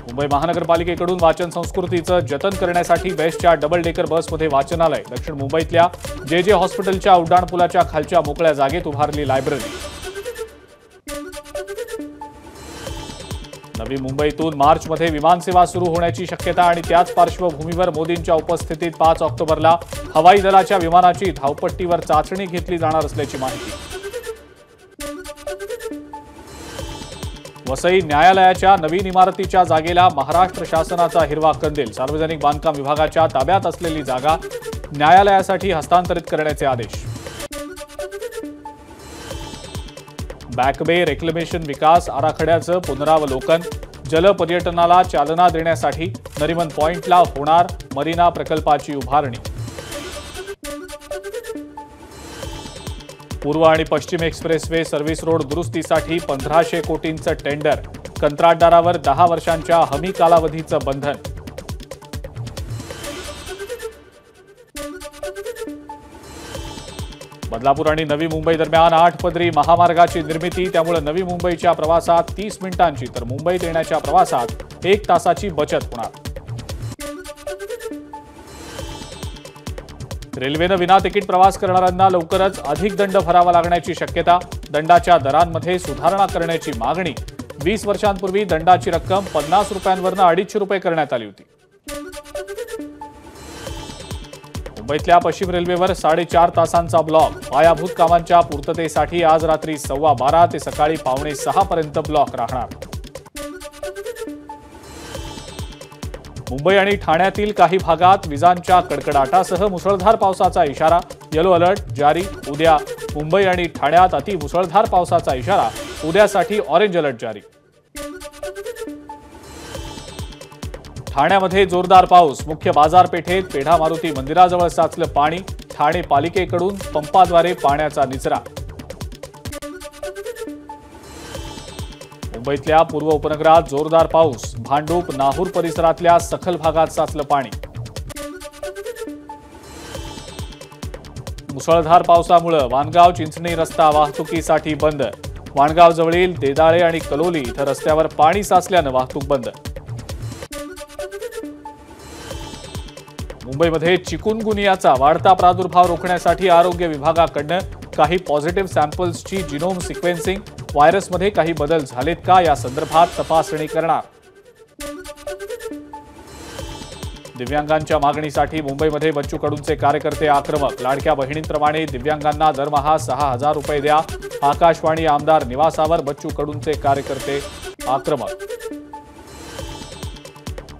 मुंबई महानगरपालिकेकडून वाचन संस्कृतीचं जतन करण्यासाठी बेस्टच्या डबल डेकर बसमध्ये वाचनालय। दक्षिण मुंबईतल्या जे हॉस्पिटलच्या उड्डाणपुलाच्या खालच्या मोकळ्या जागेत उभारली लायब्ररी। नवी मुंबईतून मार्चमध्ये विमानसेवा सुरू होण्याची शक्यता आणि त्याच पार्श्वभूमीवर मोदींच्या उपस्थितीत 5 ऑक्टोबरला हवाई दलाच्या विमानाची धावपट्टीवर चाचणी घेतली जाणार असल्याची माहिती। वसई न्यायालयाच्या नवीन इमारतीच्या जागेला महाराष्ट्र शासनाचा हिरवा कंदील। सार्वजनिक बांधकाम विभागाच्या ताब्यात असलेली जागा न्यायालयासाठी हस्तांतरित करण्याचे आदेश। बॅकबे रेक्लेमेशन विकास आराखड्याचं पुनरावलोकन। जलपर्यटनाला चालना देण्यासाठी नरिमन पॉइंटला होणार मरीना प्रकल्पाची उभारणी। पूर्व आणि पश्चिम एक्सप्रेसवे सर्व्हिस रोड दुरुस्तीसाठी 1500 कोटींचं टेंडर। कंत्राटदारावर 10 वर्षांच्या हमी कालावधीचं बंधन। बदलापूर आणि नवी मुंबई दरम्यान 8 पदरी महामार्गाची निर्मिती। त्यामुळे नवी मुंबईच्या प्रवासात 30 मिनिटांची तर मुंबईत येण्याच्या प्रवासात 1 तासाची बचत होणार। रेल्वेनं विना तिकीट प्रवास करणाऱ्यांना लवकरच अधिक दंड भरावा लागण्याची शक्यता। दंडाच्या दरांमध्ये सुधारणा करण्याची मागणी। 20 वर्षांपूर्वी दंडाची रक्कम 50 रुपयांवरून 250 रुपये करण्यात आली होती। मुंबईतल्या पश्चिम रेल्वेवर 4.5 तासांचा ब्लॉक। पायाभूत कामांच्या पूर्ततेसाठी आज रात्री 12:15 ते सकाळी 5:45 पर्यंत ब्लॉक राहणार। मुंबई आणि ठाण्यातील काही भागात विजांच्या कडकडाटासह मुसळधार पावसाचा इशारा। येलो अलर्ट जारी। उद्या मुंबई आणि ठाण्यात अति मुसळधार पावसाचा इशारा। उद्यासाठी ऑरेंज अलर्ट जारी। ठाण्यामध्ये जोरदार पाऊस। मुख्य बाजारपेठेत पेढा मारुती मंदिराजवळ साचलं पाणी। ठाणे पालिकेकडून पंपाद्वारे पाण्याचा निचरा। मुंबईतल्या पूर्व उपनगरात जोरदार पाऊस। भांडूप नाहूर परिसरातल्या सखल भागात साचलं पाणी। मुसळधार पावसामुळे वाणगाव चिंचणी रस्ता वाहतुकीसाठी बंद। वाणगाव जवळील देदाळे आणि कलोली इथं रस्त्यावर पाणी साचल्यानं वाहतूक बंद। मुंबईमध्ये चिकुनगुनियाचा वाढता प्रादुर्भाव रोखण्यासाठी आरोग्य विभागाकडून काही पॉझिटिव्ह सॅम्पल्सची जिनोम सिक्वेन्सिंग। व्हायरसमध्ये काही बदल झालेत का या संदर्भात तपासणी करणार। दिव्यांगांच्या मागणीसाठी मुंबईमध्ये बच्चू कडूंचे कार्यकर्ते आक्रमक। लाडक्या बहिणींप्रमाणे दिव्यांगांना दरमहा 6,000 रुपये द्या। आकाशवाणी आमदार निवासावर बच्चू कडूंचे कार्यकर्ते आक्रमक।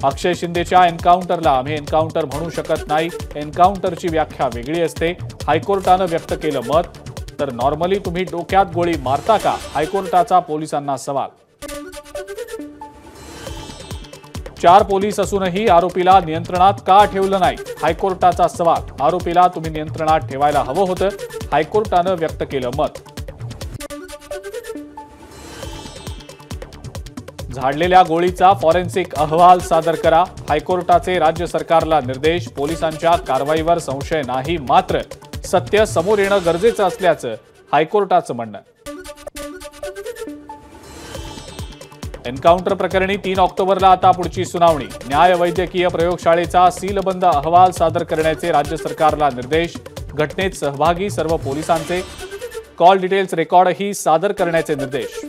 अक्षय शिंदेच्या एन्काउंटरला आम्ही एन्काउंटर म्हणू शकत नाही। एन्काउंटरची व्याख्या वेगळी असते। हायकोर्टानं व्यक्त केलं मत। तर नॉर्मली तुम्ही डोक्यात गोळी मारता का? हायकोर्टाचा पोलिसांना सवाल। 4 पोलीस असूनही आरोपीला नियंत्रणात का ठेवलं नाही? हायकोर्टाचा सवाल। आरोपीला तुम्ही नियंत्रणात ठेवायला हवं होतं। हायकोर्टानं व्यक्त केलं मत। झाडलेल्या गोळीचा फॉरेन्सिक अहवाल सादर करा। हायकोर्टाचे राज्य सरकारला निर्देश। पोलिसांच्या कारवाईवर संशय नाही, मात्र सत्य समोर येणं गरजेचं असल्याचं हायकोर्टाचं म्हणणं। एन्काउंटर प्रकरणी 3 ऑक्टोबरला आता पुढची सुनावणी। न्याय वैद्यकीय प्रयोगशाळेचा सीलबंद अहवाल सादर करण्याचे राज्य सरकारला निर्देश। घटनेत सहभागी सर्व पोलिसांचे कॉल डिटेल्स रेकॉर्डही सादर करण्याचे निर्देश।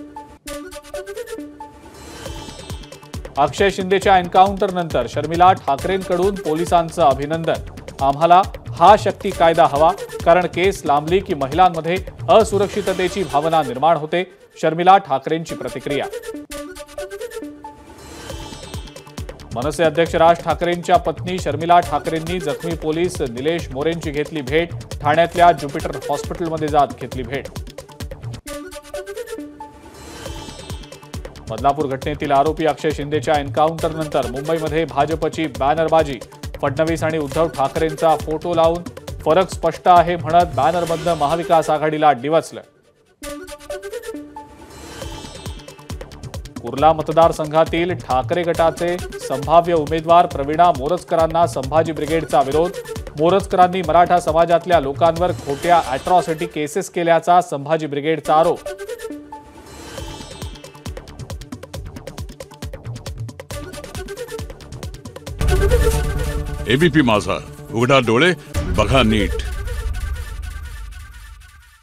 अक्षय शिंदेच्या एन्काउंटरनंतर शर्मिला ठाकरेंकडून पोलिसांचं अभिनंदन। आम्हाला हा शक्ती कायदा हवा, कारण केस लांबली की महिलांमध्ये असुरक्षिततेची भावना निर्माण होते। शर्मिला ठाकरेंची प्रतिक्रिया। मनसे अध्यक्ष राज ठाकरेंच्या पत्नी शर्मिला ठाकरेंनी जखमी पोलीस निलेश मोरेंची घेतली भेट। ठाण्यातल्या ज्युपिटर हॉस्पिटलमध्ये जात घेतली भेट। बदलापूर घटनेतील आरोपी अक्षय शिंदेच्या एन्काउंटरनंतर मुंबईमध्ये भाजपची बॅनरबाजी। फडणवीस आणि उद्धव ठाकरेंचा फोटो लावून फरक स्पष्ट आहे म्हणत बॅनरबंद महाविकास आघाडीला डिवचलं। कुर्ला मतदारसंघातील ठाकरे गटाचे संभाव्य उमेदवार प्रवीणा मोरजकरांना संभाजी ब्रिगेडचा विरोध। मोरजकरांनी मराठा समाजातल्या लोकांवर खोट्या अॅट्रॉसिटी केसेस केल्याचा संभाजी ब्रिगेडचा आरोप। एबीपी माझा, उघडा डोळे बघा नीट.